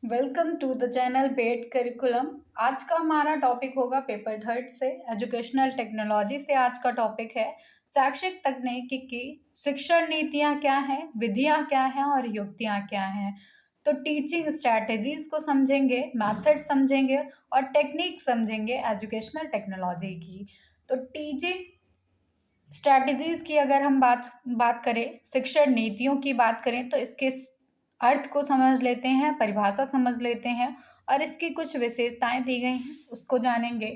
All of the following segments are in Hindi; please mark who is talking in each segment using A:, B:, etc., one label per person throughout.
A: Welcome to the channel ped curriculum. आज का हमारा टॉपिक होगा पेपर थर्ड से एजुकेशनल टेक्नोलॉजी से। आज का टॉपिक है शैक्षिक तकनीकी की शिक्षण नीतियाँ क्या हैं, विधियाँ क्या हैं और युक्तियाँ क्या हैं। तो टीचिंग स्ट्रैटेजीज को समझेंगे, मेथड समझेंगे और टेक्निक समझेंगे एजुकेशनल टेक्नोलॉजी की। तो टीचिंग स्ट्रैटेजीज की अगर हम बात करें, शिक्षण नीतियों की बात करें तो इसके अर्थ को समझ लेते हैं, परिभाषा समझ लेते हैं और इसकी कुछ विशेषताएं दी गई हैं उसको जानेंगे।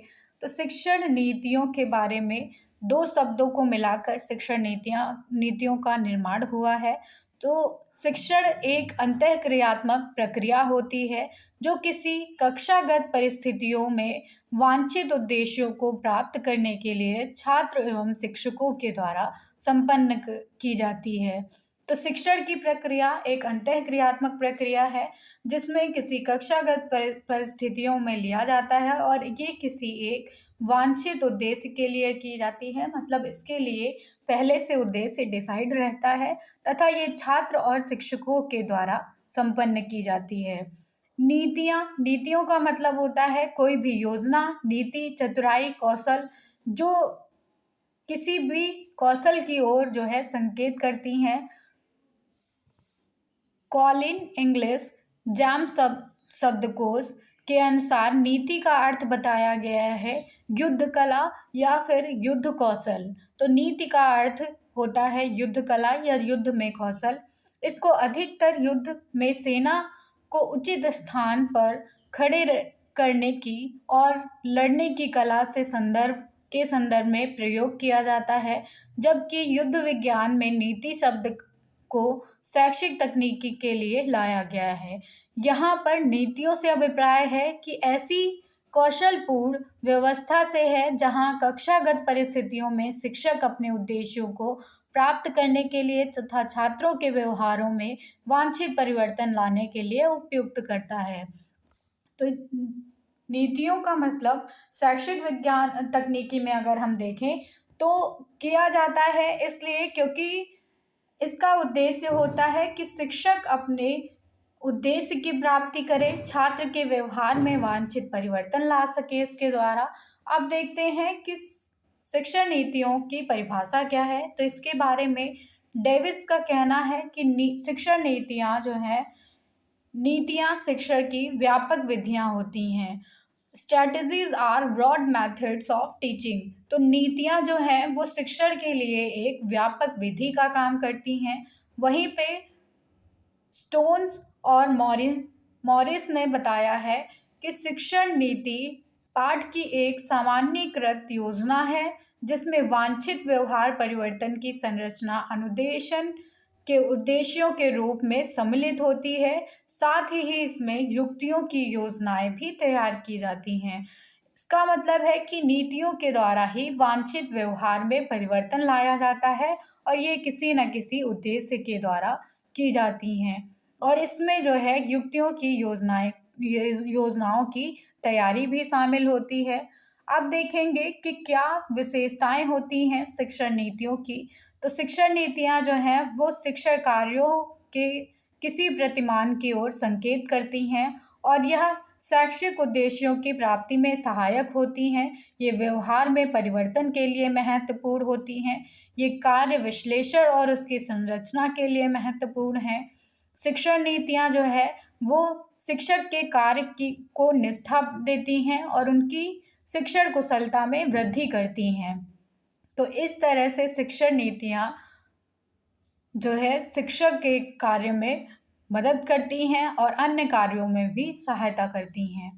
A: तो शिक्षण नीतियों के बारे में दो शब्दों को मिलाकर शिक्षण नीतियों का निर्माण हुआ है। तो शिक्षण एक अंतःक्रियात्मक प्रक्रिया होती है जो किसी कक्षागत परिस्थितियों में वांछित उद्देश्यों को प्राप्त करने के लिए छात्र एवं शिक्षकों के द्वारा संपन्न की जाती है। तो शिक्षण की प्रक्रिया एक अंतःक्रियात्मक प्रक्रिया है जिसमें किसी कक्षागत परिस्थितियों में लिया जाता है और ये किसी एक वांछित उद्देश्य के लिए की जाती है। मतलब इसके लिए पहले से उद्देश्य डिसाइड रहता है तथा ये छात्र और शिक्षकों के द्वारा संपन्न की जाती है। नीतियों का मतलब होता है कोई भी योजना, नीति, चतुराई, कौशल जो किसी भी कौशल की ओर जो है संकेत करती हैं। कॉलिन इंग्लिश जैम शब्दकोश के अनुसार नीति का अर्थ बताया गया है युद्ध कला या फिर युद्ध कौशल। तो नीति का अर्थ होता है युद्ध कला या युद्ध में कौशल। इसको अधिकतर युद्ध में सेना को उचित स्थान पर करने की और लड़ने की कला से संदर्भ में प्रयोग किया जाता है। जबकि युद्ध विज्ञान में नीति शब्द को शैक्षिक तकनीकी के लिए लाया गया है। यहाँ पर नीतियों से अभिप्राय है कि ऐसी कौशलपूर्ण व्यवस्था से है जहाँ कक्षागत परिस्थितियों में शिक्षक अपने उद्देश्यों को प्राप्त करने के लिए तथा छात्रों के व्यवहारों में वांछित परिवर्तन लाने के लिए उपयुक्त करता है। तो नीतियों का मतलब शैक्षिक विज्ञान तकनीकी में अगर हम देखें तो किया जाता है इसलिए क्योंकि इसका उद्देश्य होता है कि शिक्षक अपने उद्देश्य की प्राप्ति करे, छात्र के व्यवहार में वांछित परिवर्तन ला सके इसके द्वारा। अब देखते हैं कि शिक्षण नीतियों की परिभाषा क्या है। तो इसके बारे में डेविस का कहना है कि शिक्षण नीतियाँ जो हैं, नीतियाँ शिक्षण की व्यापक विधियाँ होती हैं। Strategies are broad methods of teaching. तो नीतियाँ जो हैं वो शिक्षण के लिए एक व्यापक विधि का काम करती हैं। वहीं पे स्टोन्स और मॉरिस ने बताया है कि शिक्षण नीति पाठ की एक सामान्यीकृत योजना है जिसमें वांछित व्यवहार परिवर्तन की संरचना अनुदेशन के उद्देश्यों के रूप में सम्मिलित होती है। साथ ही इसमें युक्तियों की योजनाएं भी तैयार की जाती हैं। इसका मतलब है कि नीतियों के द्वारा ही वांछित व्यवहार में परिवर्तन लाया जाता है और ये किसी न किसी उद्देश्य के द्वारा की जाती हैं। और इसमें जो है युक्तियों की योजनाओं की तैयारी भी शामिल होती है। अब देखेंगे कि क्या विशेषताएं होती हैं शिक्षण नीतियों की। तो शिक्षण नीतियां जो हैं वो शिक्षण कार्यों के किसी प्रतिमान की ओर संकेत करती हैं और यह शैक्षिक उद्देश्यों की प्राप्ति में सहायक होती हैं। ये व्यवहार में परिवर्तन के लिए महत्वपूर्ण होती हैं। ये कार्य विश्लेषण और उसकी संरचना के लिए महत्वपूर्ण हैं। शिक्षण नीतियाँ जो है वो शिक्षक के कार्य को निष्ठा देती हैं और उनकी शिक्षण कुशलता में वृद्धि करती हैं। तो इस तरह से शिक्षण नीतियाँ जो है शिक्षक के कार्य में मदद करती हैं और अन्य कार्यों में भी सहायता करती हैं।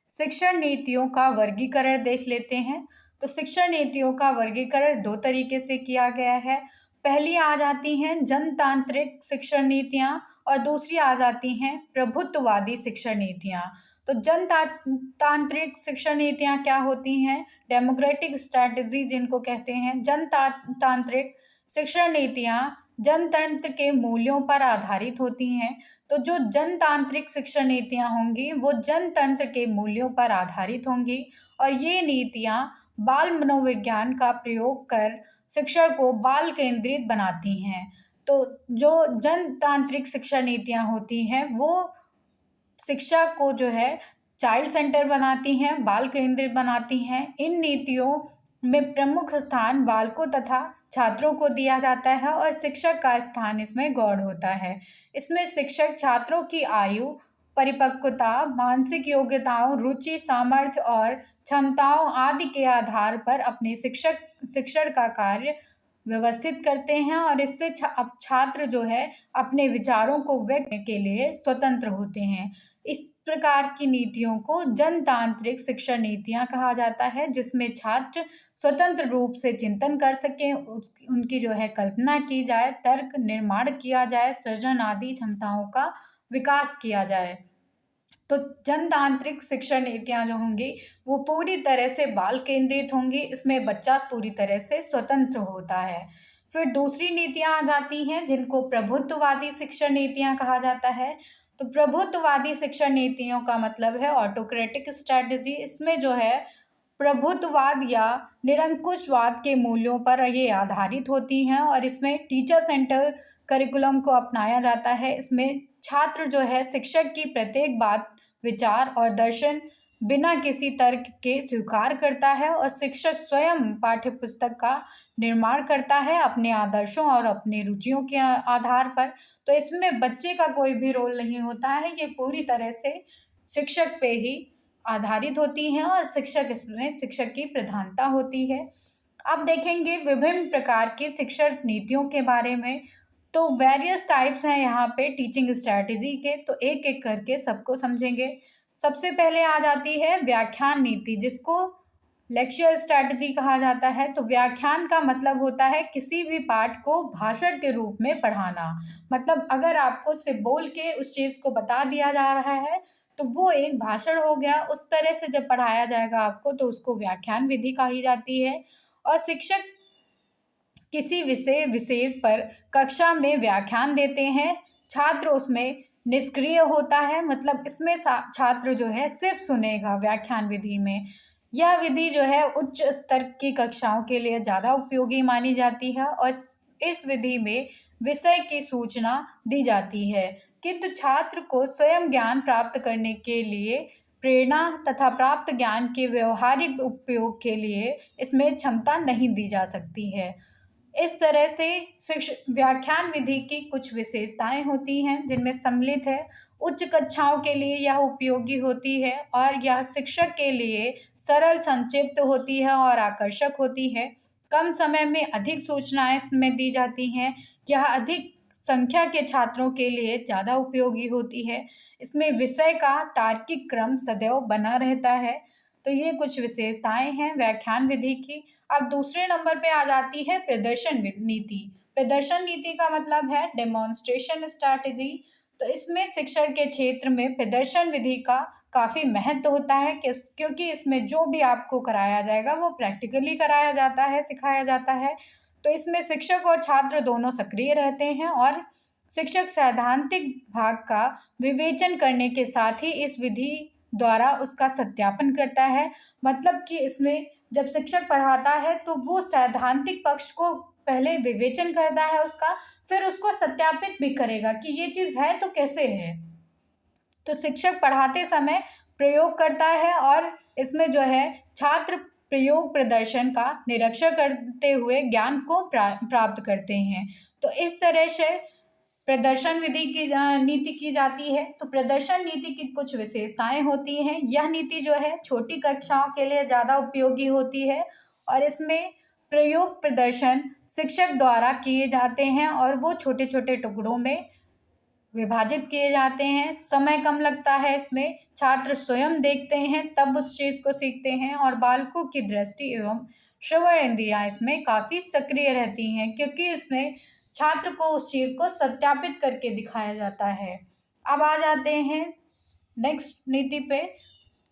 A: शिक्षण नीतियों का वर्गीकरण देख लेते हैं। तो शिक्षण नीतियों का वर्गीकरण दो तरीके से किया गया है। पहली आ जाती हैं जनतांत्रिक शिक्षण नीतियाँ और दूसरी आ जाती हैं प्रभुत्ववादी शिक्षण नीतियाँ। तो जनतांत्रिक शिक्षण नीतियाँ क्या होती हैं? डेमोक्रेटिक स्ट्रैटेजी जिनको कहते हैं। जनतांत्रिक शिक्षण नीतियाँ जनतंत्र के मूल्यों पर आधारित होती हैं। तो जो जनतांत्रिक शिक्षण नीतियाँ होंगी वो जनतंत्र के मूल्यों पर आधारित होंगी और ये नीतियाँ बाल मनोविज्ञान का प्रयोग कर शिक्षण को बाल केंद्रित बनाती हैं। तो जो जनतांत्रिक शिक्षा नीतियाँ होती हैं वो शिक्षा को जो है चाइल्ड सेंटर बनाती हैं, बाल केंद्रित बनाती हैं। इन नीतियों में प्रमुख स्थान बालकों तथा छात्रों को दिया जाता है और शिक्षक का स्थान इसमें गौण होता है। इसमें शिक्षक छात्रों की आयु, परिपक्वता, मानसिक योग्यताओं, रुचि, सामर्थ्य और क्षमताओं आदि के आधार पर अपने शिक्षण का कार्य व्यवस्थित करते हैं और इससे अब छात्र जो है अपने विचारों को व्यक्त करने के लिए स्वतंत्र होते हैं। इस प्रकार की नीतियों को जनतांत्रिक शिक्षा नीतियां कहा जाता है, जिसमें छात्र स्वतंत्र रूप से चिंतन कर सकें, उनकी जो है कल्पना की जाए, तर्क निर्माण किया जाए, सृजन आदि क्षमताओं का विकास किया जाए। तो जनतांत्रिक शिक्षा नीतियां जो होंगी वो पूरी तरह से बाल केंद्रित होंगी। इसमें बच्चा पूरी तरह से स्वतंत्र होता है। फिर दूसरी नीतियां आ जाती हैं जिनको प्रभुत्ववादी शिक्षा नीतियां कहा जाता है। तो प्रभुत्ववादी शिक्षा नीतियों का मतलब है ऑटोक्रेटिक स्ट्रैटेजी। इसमें जो है प्रभुत्ववाद या निरंकुशवाद के मूल्यों पर ये आधारित होती हैं और इसमें टीचर सेंटर करिकुलम को अपनाया जाता है। इसमें छात्र जो है शिक्षक की प्रत्येक बात, विचार और दर्शन बिना किसी तर्क के स्वीकार करता है और शिक्षक स्वयं पाठ्यपुस्तक का निर्माण करता है अपने आदर्शों और अपनी रुचियों के आधार पर। तो इसमें बच्चे का कोई भी रोल नहीं होता है, ये पूरी तरह से शिक्षक पे ही आधारित होती हैं और शिक्षक की प्रधानता होती है। अब देखेंगे विभिन्न प्रकार की शिक्षण नीतियों के बारे में। तो वेरियस टाइप्स हैं यहाँ पे टीचिंग स्ट्रैटेजी के, तो एक एक करके सबको समझेंगे। सबसे पहले आ जाती है व्याख्यान नीति, जिसको लेक्चर स्ट्रैटेजी कहा जाता है। तो व्याख्यान का मतलब होता है किसी भी पाठ को भाषण के रूप में पढ़ाना। मतलब अगर आपको सिर्फ बोल के उस चीज़ को बता दिया जा रहा है तो वो एक भाषण हो गया। उस तरह से जब पढ़ाया जाएगा आपको तो उसको व्याख्यान विधि कही जाती है। और शिक्षक किसी विषय विशेष पर कक्षा में व्याख्यान देते हैं, छात्र उसमें निष्क्रिय होता है। मतलब इसमें छात्र जो है सिर्फ सुनेगा व्याख्यान विधि में। यह विधि जो है उच्च स्तर की कक्षाओं के लिए ज़्यादा उपयोगी मानी जाती है और इस विधि में विषय की सूचना दी जाती है, किंतु छात्र को स्वयं ज्ञान प्राप्त करने के लिए प्रेरणा तथा प्राप्त ज्ञान के व्यवहारिक उपयोग के लिए इसमें क्षमता नहीं दी जा सकती है। इस तरह से व्याख्यान विधि की कुछ विशेषताएं होती हैं जिनमें सम्मिलित है। उच्च कक्षाओं के लिए यह उपयोगी होती है और यह शिक्षक के लिए सरल, संक्षिप्त होती है और आकर्षक होती है। कम समय में अधिक सूचनाएं इसमें दी जाती हैं। यह अधिक संख्या के छात्रों के लिए ज़्यादा उपयोगी होती है। इसमें विषय का तार्किक क्रम सदैव बना रहता है। तो ये कुछ विशेषताएं हैं व्याख्यान विधि की। अब दूसरे नंबर पे आ जाती है प्रदर्शन नीति। प्रदर्शन नीति का मतलब है डेमोन्स्ट्रेशन स्ट्रैटेजी। तो इसमें शिक्षण के क्षेत्र में प्रदर्शन विधि का काफ़ी महत्व होता है, क्योंकि इसमें जो भी आपको कराया जाएगा वो प्रैक्टिकली कराया जाता है, सिखाया जाता है। तो इसमें शिक्षक और छात्र दोनों सक्रिय रहते हैं और शिक्षक सैद्धांतिक भाग का विवेचन करने के साथ ही इस विधि द्वारा उसका सत्यापन करता है। मतलब कि इसमें जब शिक्षक पढ़ाता है तो वो सैद्धांतिक पक्ष को पहले विवेचन करता है उसका, फिर उसको सत्यापित भी करेगा कि ये चीज़ है तो कैसे है। तो शिक्षक पढ़ाते समय प्रयोग करता है और इसमें जो है छात्र प्रयोग प्रदर्शन का निरीक्षण करते हुए ज्ञान को प्राप्त करते हैं। तो इस तरह से प्रदर्शन विधि की नीति की जाती है। तो प्रदर्शन नीति की कुछ विशेषताएं होती हैं। यह नीति जो है छोटी कक्षाओं के लिए ज़्यादा उपयोगी होती है और इसमें प्रयोग प्रदर्शन शिक्षक द्वारा किए जाते हैं और वो छोटे छोटे टुकड़ों में विभाजित किए जाते हैं। समय कम लगता है इसमें, छात्र स्वयं देखते हैं तब उस चीज़ को सीखते हैं और बालकों की दृष्टि एवं श्रवण इंद्रियां इसमें काफ़ी सक्रिय रहती हैं, क्योंकि इसमें छात्र को उस चीज़ को सत्यापित करके दिखाया जाता है। अब आ जाते हैं नेक्स्ट नीति पे,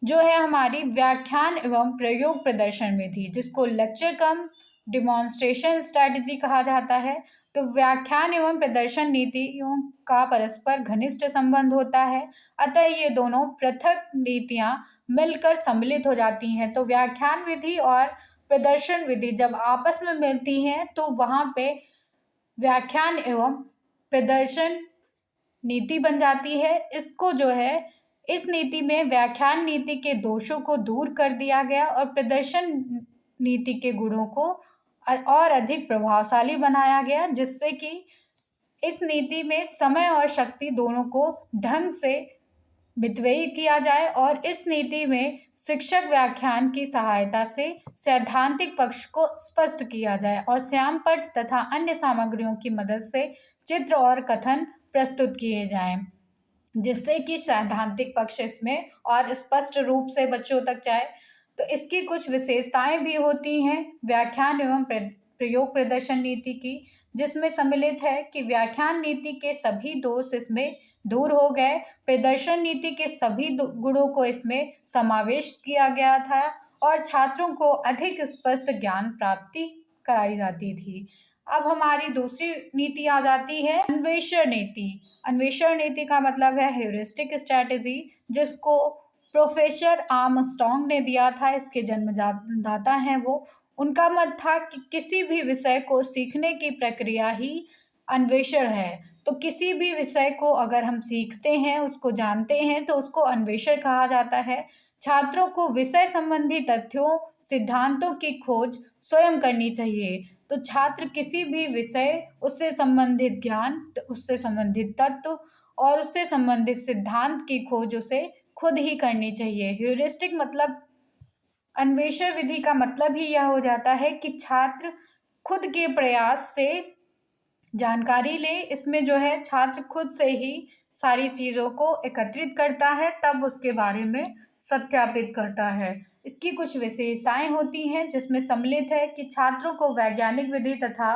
A: जो है हमारी व्याख्यान एवं प्रयोग प्रदर्शन विधि, जिसको लेक्चर कम डिमॉन्स्ट्रेशन स्ट्रैटेजी कहा जाता है। तो व्याख्यान एवं प्रदर्शन नीतियों का परस्पर घनिष्ठ संबंध होता है, अतः ये दोनों पृथक नीतियाँ मिलकर सम्मिलित हो जाती हैं। तो व्याख्यान विधि और प्रदर्शन विधि जब आपस में मिलती हैं तो वहाँ पे व्याख्यान एवं प्रदर्शन नीति बन जाती है। इसको जो है इस नीति में व्याख्यान नीति के दोषों को दूर कर दिया गया और प्रदर्शन नीति के गुणों को और अधिक प्रभावशाली बनाया गया, जिससे कि इस नीति में समय और शक्ति दोनों को ढंग से मितव्ययी किया जाए और इस नीति में शिक्षक व्याख्यान की सहायता से सैद्धांतिक पक्ष को स्पष्ट किया जाए और श्यामपट्ट तथा अन्य सामग्रियों की मदद से चित्र और कथन प्रस्तुत किए जाएं, जिससे कि सैद्धांतिक पक्ष इसमें और स्पष्ट रूप से बच्चों तक जाए। तो इसकी कुछ विशेषताएं भी होती हैं व्याख्यान एवं प्रयोग प्रदर्शन नीति की, जिसमें सम्मिलित है कि व्याख्यान नीति के सभी दोष इसमें दूर हो गए, प्रदर्शन नीति के सभी गुणों को इसमें समावेश किया गया था और छात्रों को अधिक स्पष्ट ज्ञान प्राप्ति कराई जाती थी। अब हमारी दूसरी नीति आ जाती है अन्वेषण नीति। अन्वेषण नीति का मतलब है ह्यूरिस्टिक स्ट्रैटेजी, जिसको प्रोफेसर आर्मस्ट्रॉन्ग ने दिया था। इसके जन्मदाता हैं वो। उनका मत था कि किसी भी विषय को सीखने की प्रक्रिया ही अन्वेषण है। तो किसी भी विषय को अगर हम सीखते हैं, उसको जानते हैं, तो उसको अन्वेषण कहा जाता है। छात्रों को विषय संबंधी तथ्यों, सिद्धांतों की खोज स्वयं करनी चाहिए। तो छात्र किसी भी विषय, उससे संबंधित ज्ञान, उससे संबंधित तत्व और उससे संबंधित सिद्धांत की खोज उसे खुद ही करनी चाहिए। ह्यूरिस्टिक मतलब अन्वेषण विधि का मतलब ही यह हो जाता है कि छात्र खुद के प्रयास से जानकारी ले। इसमें जो है छात्र खुद से ही सारी चीज़ों को एकत्रित करता है, तब उसके बारे में सत्यापित करता है। इसकी कुछ विशेषताएं होती हैं, जिसमें सम्मिलित है कि छात्रों को वैज्ञानिक विधि तथा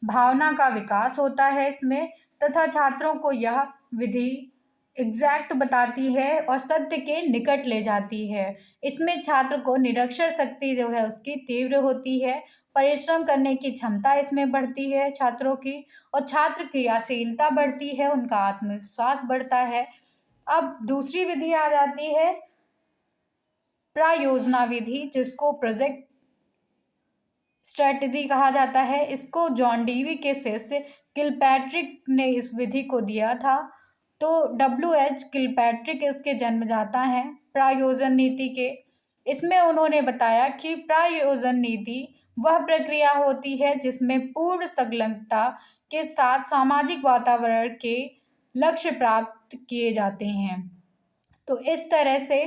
A: भावना का विकास होता है इसमें, तथा छात्रों को यह विधि एग्जैक्ट बताती है और सत्य के निकट ले जाती है। इसमें छात्र को निरीक्षण शक्ति जो है उसकी तीव्र होती है, परिश्रम करने की क्षमता इसमें बढ़ती है छात्रों की, और छात्र क्रियाशीलता बढ़ती है, उनका आत्मविश्वास बढ़ता है। अब दूसरी विधि आ जाती है प्रायोजना विधि, जिसको प्रोजेक्ट स्ट्रेटजी कहा जाता है। इसको जॉन डीवी के शिष्य किलपैट्रिक ने इस विधि को दिया था। तो W.H. किलपैट्रिक इसके जन्मदाता हैं प्रायोजन नीति के। इसमें उन्होंने बताया कि प्रायोजन नीति वह प्रक्रिया होती है जिसमें पूर्ण संलग्नता के साथ सामाजिक वातावरण के लक्ष्य प्राप्त किए जाते हैं। तो इस तरह से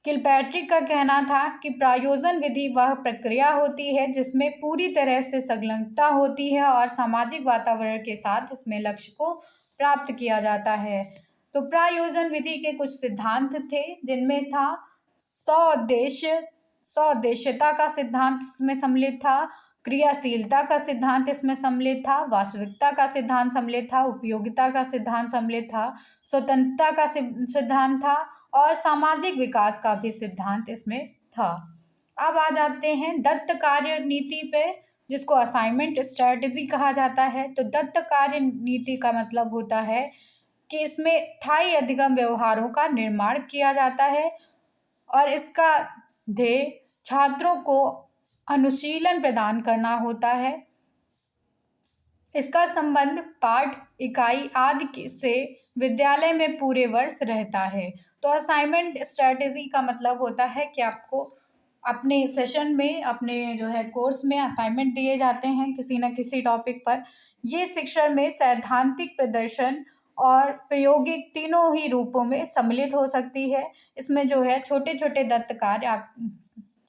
A: किलपैट्रिक का कहना था कि प्रायोजन विधि वह प्रक्रिया होती है जिसमें पूरी तरह से संलग्नता होती है और सामाजिक वातावरण के साथ इसमें लक्ष्य को प्राप्त किया जाता है। तो प्रायोजन विधि के कुछ सिद्धांत थे, जिनमें था सौउद्देश्यता का सिद्धांत इसमें सम्मिलित था, क्रियाशीलता का सिद्धांत इसमें सम्मिलित था, वास्तविकता का सिद्धांत सम्मिलित था, उपयोगिता का सिद्धांत सम्मिलित था, स्वतंत्रता का सिद्धांत था और सामाजिक विकास का भी सिद्धांत इसमें था। अब आ जाते हैं दत्त कार्य नीति पे, जिसको असाइनमेंट स्ट्रेटजी कहा जाता है। तो दत्त कार्य नीति का मतलब होता है कि इसमें स्थायी अधिगम व्यवहारों का निर्माण किया जाता है और इसका ध्येय छात्रों को अनुशीलन प्रदान करना होता है। इसका संबंध पाठ, इकाई आदि से विद्यालय में पूरे वर्ष रहता है। तो असाइनमेंट स्ट्रेटजी का मतलब होता है कि आपको अपने सेशन में, अपने जो है कोर्स में असाइनमेंट दिए जाते हैं किसी न किसी टॉपिक पर। ये शिक्षण में सैद्धांतिक, प्रदर्शन और प्रायोगिक तीनों ही रूपों में सम्मिलित हो सकती है। इसमें जो है छोटे छोटे दत्त कार्य आप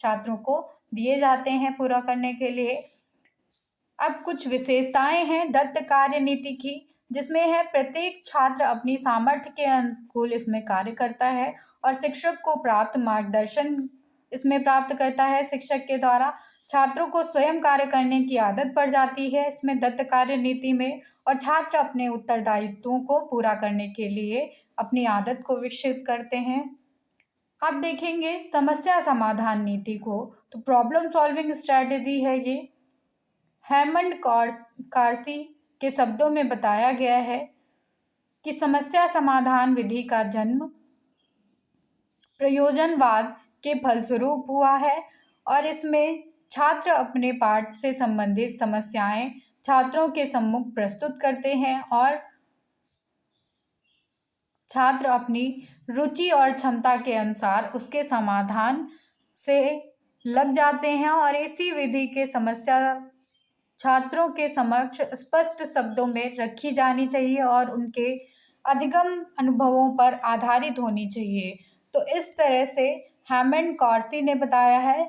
A: छात्रों को दिए जाते हैं पूरा करने के लिए। अब कुछ विशेषताएं हैं दत्त कार्य नीति की, जिसमें है प्रत्येक छात्र अपनी सामर्थ्य के अनुकूल इसमें कार्य करता है और शिक्षक को प्राप्त मार्गदर्शन इसमें प्राप्त करता है। शिक्षक के द्वारा छात्रों को स्वयं कार्य करने की आदत पड़ जाती है इसमें दत्त कार्य नीति में, और छात्र अपने उत्तरदायित्वों को पूरा करने के लिए अपनी आदत को विकसित करते हैं। अब देखेंगे समस्या समाधान नीति को। तो प्रॉब्लम सॉल्विंग स्ट्रैटेजी है ये। हेमंड कार्सी के शब्दों में बताया गया है कि समस्या समाधान विधि का जन्म प्रयोजनवाद के फलस्वरूप हुआ है और इसमें छात्र अपने पाठ से संबंधित समस्याएं छात्रों के सम्मुख प्रस्तुत करते हैं और छात्र अपनी रुचि और क्षमता के अनुसार उसके समाधान से लग जाते हैं और इसी विधि के समस्या छात्रों के समक्ष स्पष्ट शब्दों में रखी जानी चाहिए और उनके अधिगम अनुभवों पर आधारित होनी चाहिए। तो इस तरह से हैमंड कॉर्सी ने बताया है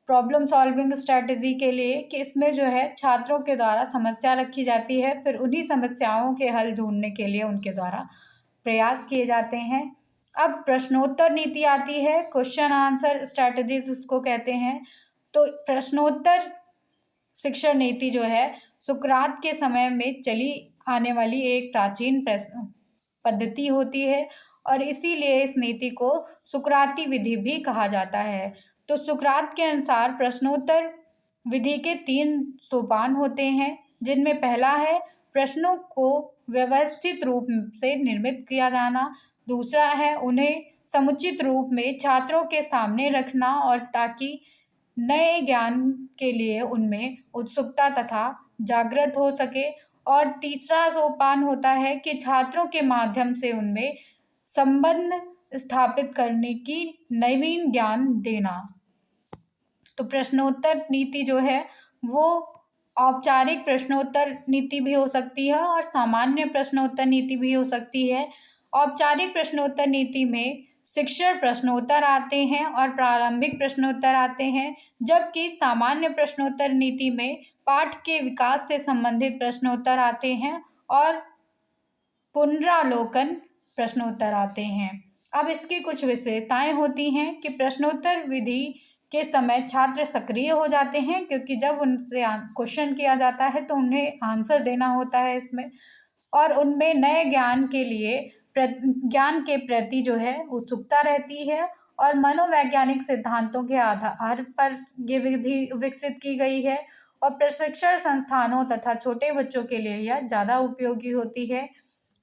A: प्रॉब्लम सॉल्विंग स्ट्रेटजी के लिए कि इसमें जो है छात्रों के द्वारा समस्या रखी जाती है, फिर उन्हीं समस्याओं के हल ढूंढने के लिए उनके द्वारा प्रयास किए जाते हैं। अब प्रश्नोत्तर नीति आती है, क्वेश्चन आंसर स्ट्रेटजीज उसको कहते हैं। तो प्रश्नोत्तर शिक्षण नीति जो है सुकरात के समय में चली आने वाली एक प्राचीन पद्धति होती है और इसीलिए इस नीति को सुकराती विधि भी कहा जाता है। तो सुकरात के अनुसार प्रश्नोत्तर विधि के 3 सोपान होते हैं, जिनमें पहला है प्रश्नों को व्यवस्थित रूप से निर्मित किया जाना, दूसरा है उन्हें समुचित रूप में छात्रों के सामने रखना और ताकि नए ज्ञान के लिए उनमें उत्सुकता तथा जागृत हो सके, और तीसरा सोपान होता है कि छात्रों के माध्यम से उनमें संबंध स्थापित करने की नवीन ज्ञान देना। तो प्रश्नोत्तर नीति जो है वो औपचारिक प्रश्नोत्तर नीति भी हो सकती है और सामान्य प्रश्नोत्तर नीति भी हो सकती है। औपचारिक प्रश्नोत्तर नीति में शिक्षण प्रश्नोत्तर आते हैं और प्रारंभिक प्रश्नोत्तर आते हैं, जबकि सामान्य प्रश्नोत्तर नीति में पाठ के विकास से संबंधित प्रश्नोत्तर आते हैं और पुनरावलोकन प्रश्नोत्तर आते हैं। अब इसकी कुछ विशेषताएं होती हैं कि प्रश्नोत्तर विधि के समय छात्र सक्रिय हो जाते हैं, क्योंकि जब उनसे क्वेश्चन किया जाता है तो उन्हें आंसर देना होता है इसमें, और उनमें नए ज्ञान के प्रति जो है उत्सुकता रहती है और मनोवैज्ञानिक सिद्धांतों के आधार पर ये विधि विकसित की गई है और प्रशिक्षण संस्थानों तथा छोटे बच्चों के लिए यह ज़्यादा उपयोगी होती है।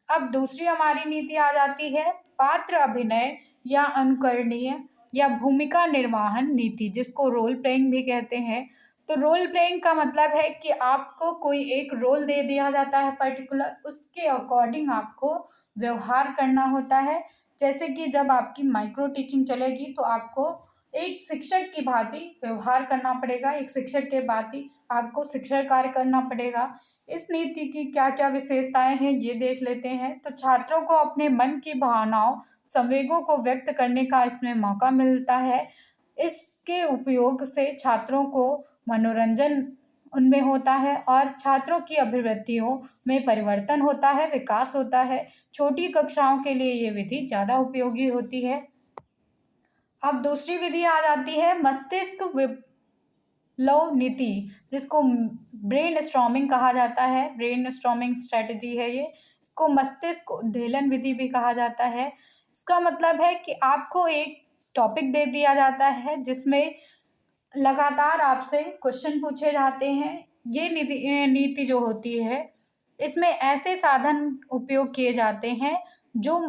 A: अब दूसरी हमारी नीति आ जाती है पात्र अभिनय या अनुकरणीय या भूमिका निर्वाहन नीति, जिसको रोल प्लेइंग भी कहते हैं। तो रोल प्लेइंग का मतलब है कि आपको कोई एक रोल दे दिया जाता है पर्टिकुलर, उसके अकॉर्डिंग आपको व्यवहार करना होता है। जैसे कि जब आपकी माइक्रो टीचिंग चलेगी तो आपको एक शिक्षक की भांति व्यवहार करना पड़ेगा, एक शिक्षक के भांति आपको शिक्षण कार्य करना पड़ेगा। इस नीति की क्या क्या विशेषताएं हैं ये देख लेते हैं। तो छात्रों को अपने मन की भावनाओं संवेगों को व्यक्त करने का इसमें मौका मिलता है। इसके उपयोग से छात्रों को मनोरंजन उनमें होता है और छात्रों की अभिवृत्तियों में परिवर्तन होता है, विकास होता है। छोटी कक्षाओं के लिए ये विधि ज़्यादा उपयोगी होती है। अब दूसरी विधि आ जाती है मस्तिष्क विप्लव नीति, जिसको ब्रेन स्टॉर्मिंग कहा जाता है। ब्रेन स्टॉर्मिंग स्ट्रेटजी है ये, इसको मस्तिष्क उद्वेलन विधि भी कहा जाता है। इसका मतलब है कि आपको एक टॉपिक दे दिया जाता है जिसमें लगातार आपसे क्वेश्चन पूछे जाते हैं। ये नीति जो होती है इसमें ऐसे साधन उपयोग किए जाते हैं जो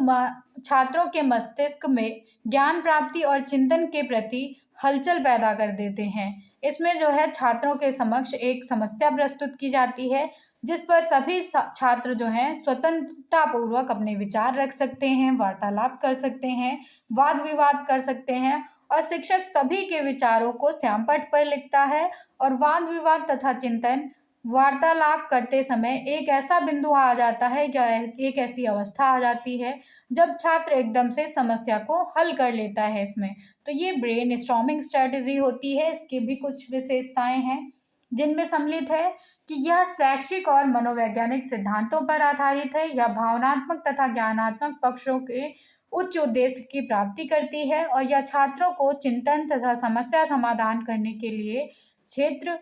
A: छात्रों के मस्तिष्क में ज्ञान प्राप्ति और चिंतन के प्रति हलचल पैदा कर देते हैं। इसमें जो है छात्रों के समक्ष एक समस्या प्रस्तुत की जाती है जिस पर सभी छात्र जो हैं स्वतंत्रता पूर्वक अपने विचार रख सकते हैं, वार्तालाप कर सकते हैं, वाद विवाद कर सकते हैं और शिक्षक सभी के विचारों को श्यामपट्ट पर लिखता है और वाद विवाद तथा चिंतन वार्तालाप करते समय एक ऐसा बिंदु आ जाता है या एक ऐसी अवस्था आ जाती है जब छात्र एकदम से समस्या को हल कर लेता है इसमें। तो ये ब्रेन स्टॉर्मिंग स्ट्रेटजी होती है। इसकी भी कुछ विशेषताएं हैं जिनमें सम्मिलित है कि यह शैक्षिक और मनोवैज्ञानिक सिद्धांतों पर आधारित है, यह भावनात्मक तथा ज्ञानात्मक पक्षों के उच्च उद्देश्य की प्राप्ति करती है और यह छात्रों को चिंतन तथा समस्या समाधान करने के लिए क्षेत्र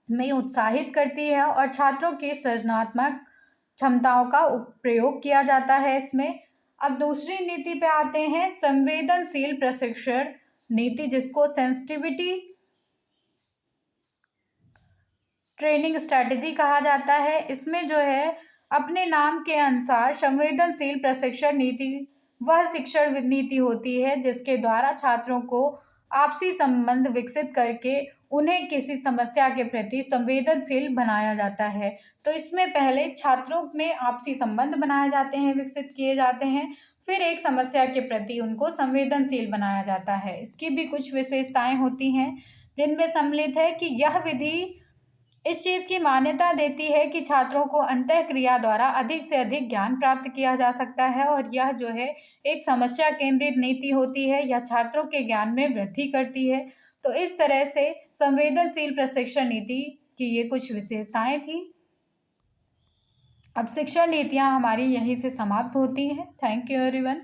A: में उत्साहित करती है और छात्रों की सृजनात्मक क्षमताओं का प्रयोग किया जाता है इसमें। अब दूसरी नीति पे आते हैं संवेदनशील प्रशिक्षण नीति, जिसको सेंसिटिविटी ट्रेनिंग स्ट्रैटेजी कहा जाता है। इसमें जो है अपने नाम के अनुसार संवेदनशील प्रशिक्षण नीति वह शिक्षण नीति होती है जिसके द्वारा छात्रों को आपसी संबंध विकसित करके उन्हें किसी समस्या के प्रति संवेदनशील बनाया जाता है। तो इसमें पहले छात्रों में आपसी संबंध बनाए जाते हैं, विकसित किए जाते हैं, फिर एक समस्या के प्रति उनको संवेदनशील बनाया जाता है। इसकी भी कुछ विशेषताएं होती हैं जिनमें सम्मिलित है कि यह विधि इस चीज़ की मान्यता देती है कि छात्रों को अंतःक्रिया द्वारा अधिक से अधिक ज्ञान प्राप्त किया जा सकता है, और यह जो है एक समस्या केंद्रित नीति होती है, यह छात्रों के ज्ञान में वृद्धि करती है। तो इस तरह से संवेदनशील प्रशिक्षण नीति की ये कुछ विशेषताएं थी। अब शिक्षण नीतियाँ हमारी यहीं से समाप्त होती हैं। Thank you everyone.